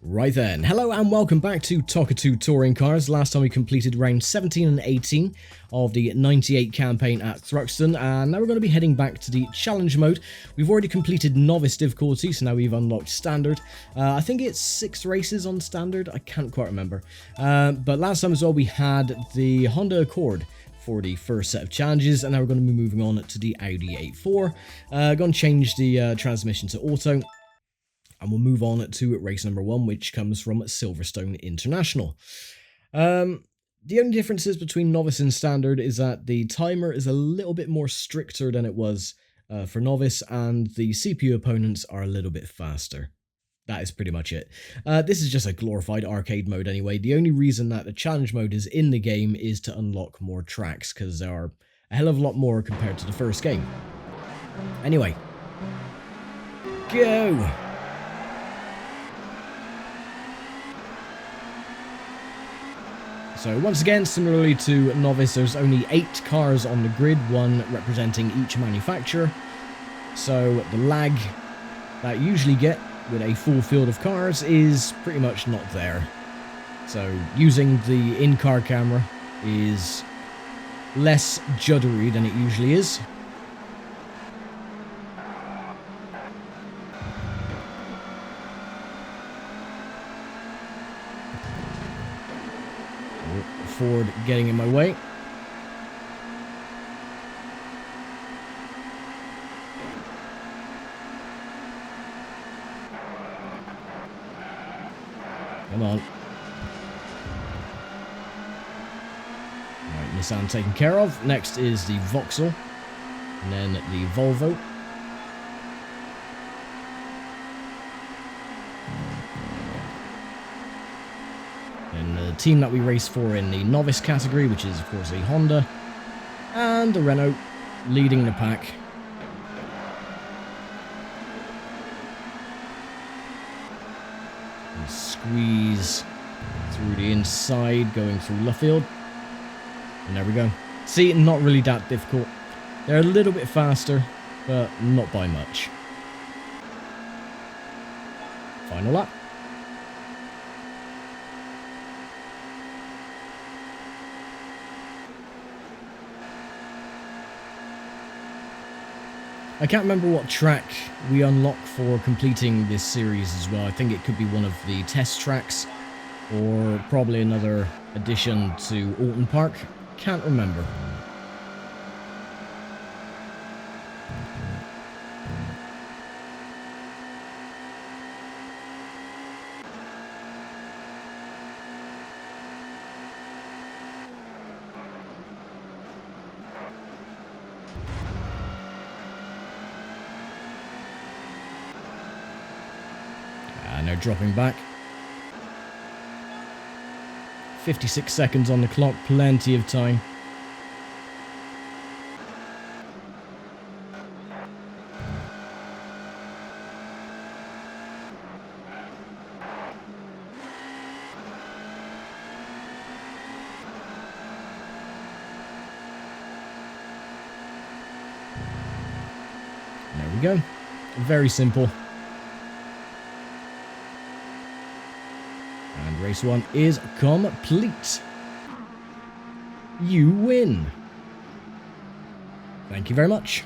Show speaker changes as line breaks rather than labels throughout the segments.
Right then, hello and welcome back to ToCA 2 Touring Cars. Last time we completed round 17 and 18 of the 98 campaign at Thruxton, and now we're going to be heading back to the challenge mode. We've already completed novice difficulty, so now we've unlocked standard. I think it's 6 races on standard, I can't quite remember. But last time as well we had the Honda Accord for the first set of challenges, and now we're going to be moving on to the Audi A4. Going to change the transmission to auto. And we'll move on to race number 1, which comes from Silverstone International. The only differences between novice and standard is that the timer is a little bit more stricter than it was for novice, and the CPU opponents are a little bit faster. That is pretty much it. This is just a glorified arcade mode anyway. The only reason that the challenge mode is in the game is to unlock more tracks, because there are a hell of a lot more compared to the first game. Anyway, go! So once again, similarly to novice, there's only 8 cars on the grid, 1 representing each manufacturer. So the lag that you usually get with a full field of cars is pretty much not there. So using the in-car camera is less juddery than it usually is. Ford getting in my way. Come on. Right, Nissan taken care of. Next is the Vauxhall, and then the Volvo. And the team that we race for in the novice category, which is of course the Honda, and the Renault leading the pack. And squeeze through the inside, going through Luffield. And there we go. See, not really that difficult. They're a little bit faster, but not by much. Final lap. I can't remember what track we unlock for completing this series as well. I think it could be one of the test tracks, or probably another addition to Oulton Park. Can't remember. And they're dropping back. 56 seconds on the clock, plenty of time. There we go. Very simple. And race 1 is complete. You win. Thank you very much.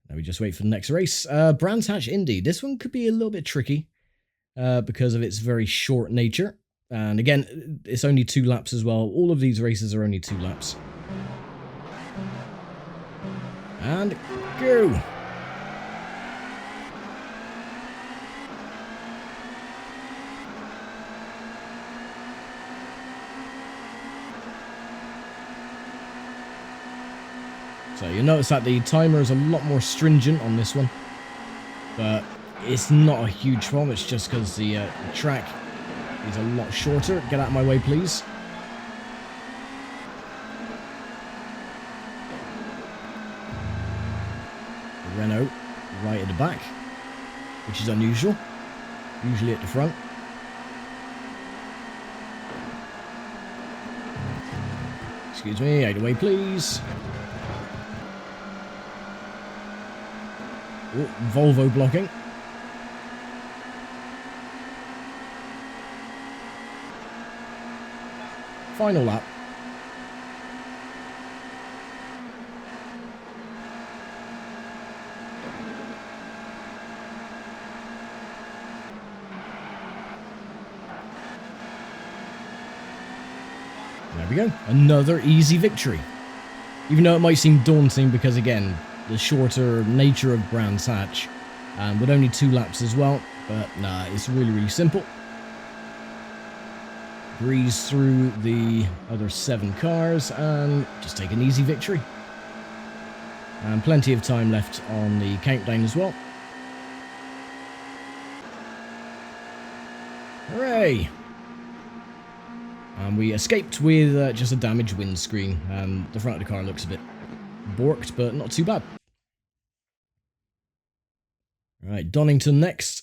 Now we just wait for the next race. Brands Hatch Indy. This one could be a little bit tricky because of its very short nature. And again, it's only 2 laps as well. All of these races are only 2 laps. And go! So you'll notice that the timer is a lot more stringent on this one, but it's not a huge problem. It's just because the track is a lot shorter. Get out of my way, please. The Renault right at the back, which is unusual. Usually at the front. Excuse me, out of the way, please. Oh, Volvo blocking. Final lap. There we go. Another easy victory. Even though it might seem daunting because, again, the shorter nature of Brands Hatch, with only 2 laps as well. But nah, it's really, really simple. Breeze through the other 7 cars and just take an easy victory. And plenty of time left on the countdown as well. Hooray! And we escaped with just a damaged windscreen. The front of the car looks a bit borked, but not too bad. Alright, Donington next.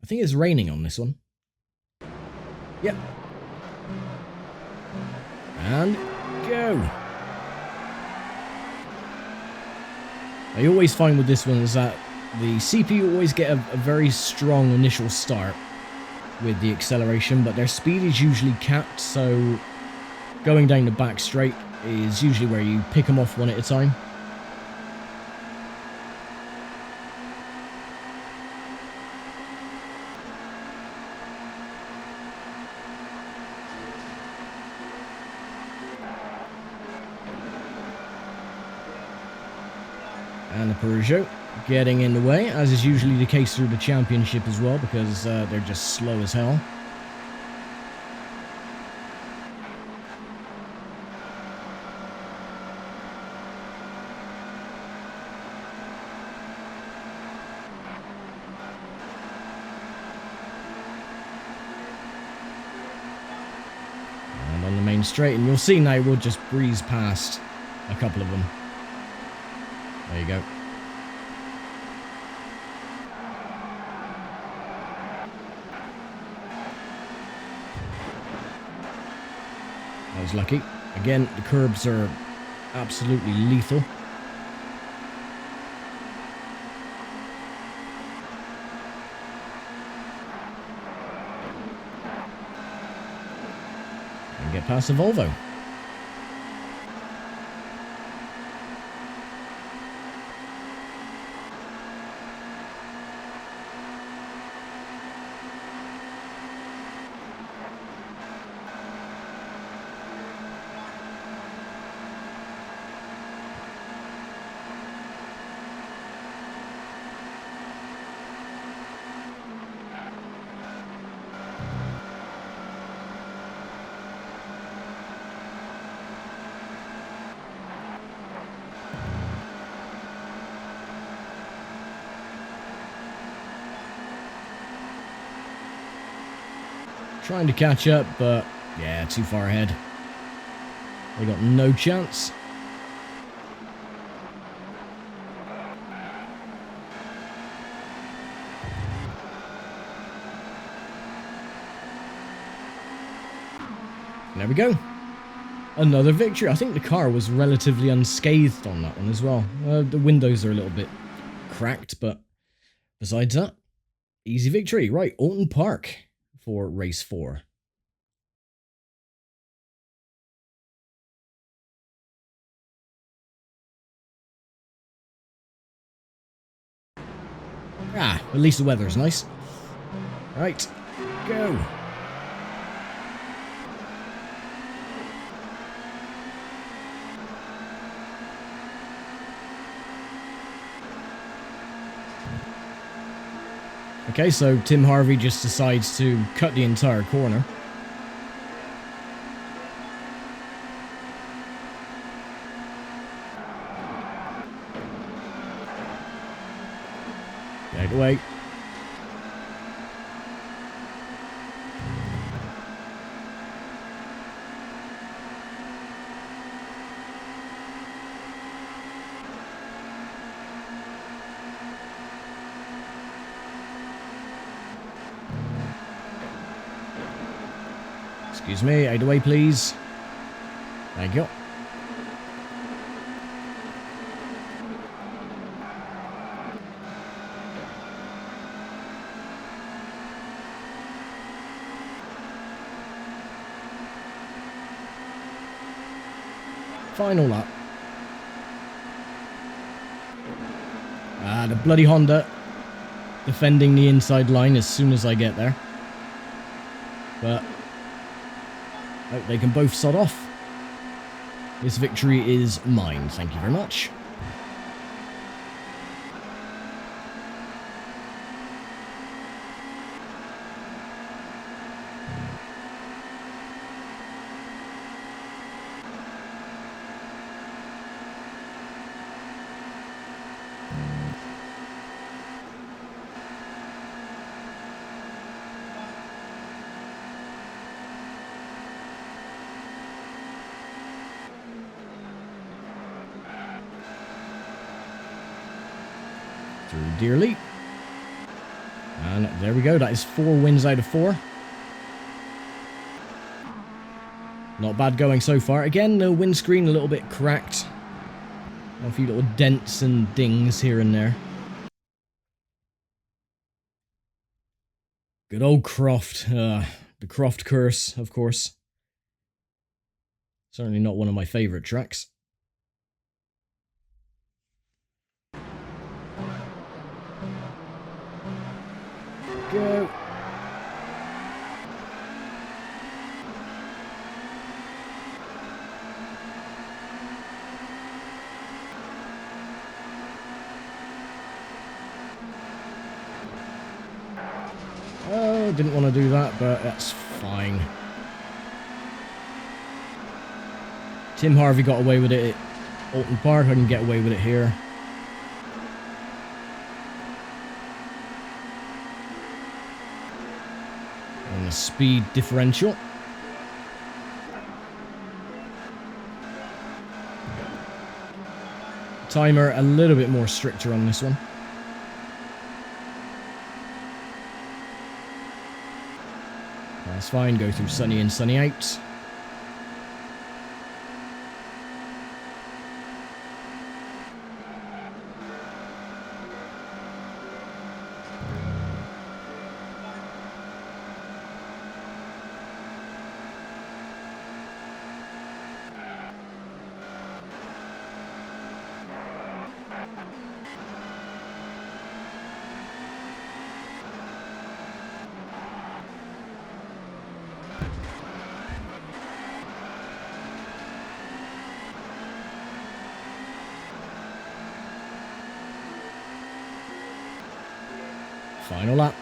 I think it's raining on this one. Yep. And go! I always find with this one is that the CPU always get a very strong initial start with the acceleration, but their speed is usually capped, so going down the back straight is usually where you pick them off one at a time. And the Peugeot getting in the way, as is usually the case through the championship as well, because they're just slow as hell. And on the main straight, and you'll see now we'll just breeze past a couple of them. There you go. I was lucky. Again, the curbs are absolutely lethal. And get past the Volvo. Trying to catch up, but yeah, too far ahead. They got no chance. There we go. Another victory. I think the car was relatively unscathed on that one as well. The windows are a little bit cracked, but besides that, easy victory. Right, Oulton Park for race 4. Ah, at least the weather's nice. Right, go. Okay, so Tim Harvey just decides to cut the entire corner. Get out of the way. Excuse me, out of the way, please. Thank you. Final lap. The bloody Honda defending the inside line as soon as I get there. But oh, they can both sod off. This victory is mine. Thank you very much. Through dearly. And there we go. That is 4 wins out of 4. Not bad going so far. Again, the windscreen a little bit cracked. A few little dents and dings here and there. Good old Croft. The Croft curse, of course. Certainly not one of my favourite tracks. Go. Oh, didn't want to do that, but that's fine. Tim Harvey got away with it at Oulton Park. I can get away with it here. The speed differential. Timer a little bit more stricter on this one. That's fine, go through sunny in, sunny out. Final lap.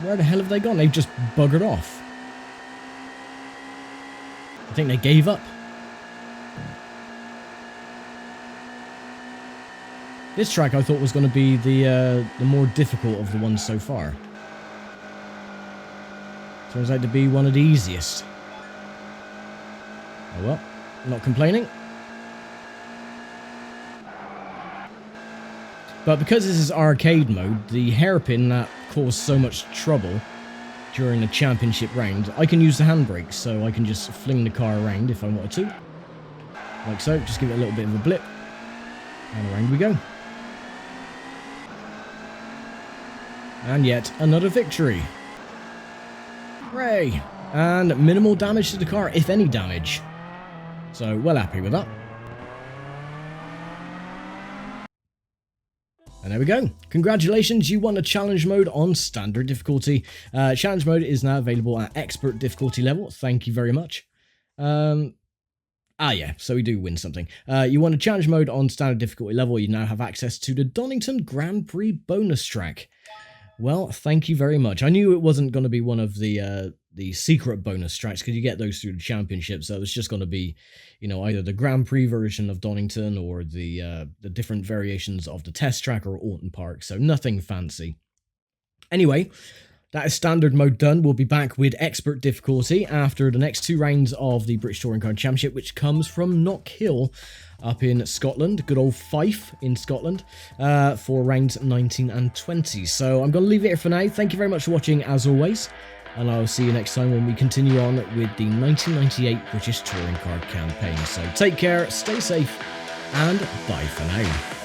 Where the hell have they gone? They've just buggered off. I think they gave up. This track I thought was going to be the more difficult of the ones so far. Turns out to be one of the easiest. Oh well, not complaining. But because this is arcade mode, the hairpin that caused so much trouble during the championship round, I can use the handbrake, so I can just fling the car around if I wanted to. Like so, just give it a little bit of a blip. And around we go. And yet another victory. Hooray! And minimal damage to the car, if any damage. So, well happy with that. And there we go. Congratulations, you won a challenge mode on standard difficulty. Challenge mode is now available at expert difficulty level. Thank you very much. Yeah, so we do win something. You won a challenge mode on standard difficulty level. You now have access to the Donington Grand Prix bonus track. Well, thank you very much. I knew it wasn't going to be one of the secret bonus tracks because you get those through the championship. So it's just going to be, either the Grand Prix version of Donington or the different variations of the test track or Oulton Park. So nothing fancy. Anyway, that is standard mode done. We'll be back with expert difficulty after the next 2 rounds of the British Touring Car Championship, which comes from Knockhill up in Scotland, good old Fife in Scotland, for rounds 19 and 20. So I'm going to leave it here for now. Thank you very much for watching, as always, and I'll see you next time when we continue on with the 1998 British Touring Car Campaign. So take care, stay safe, and bye for now.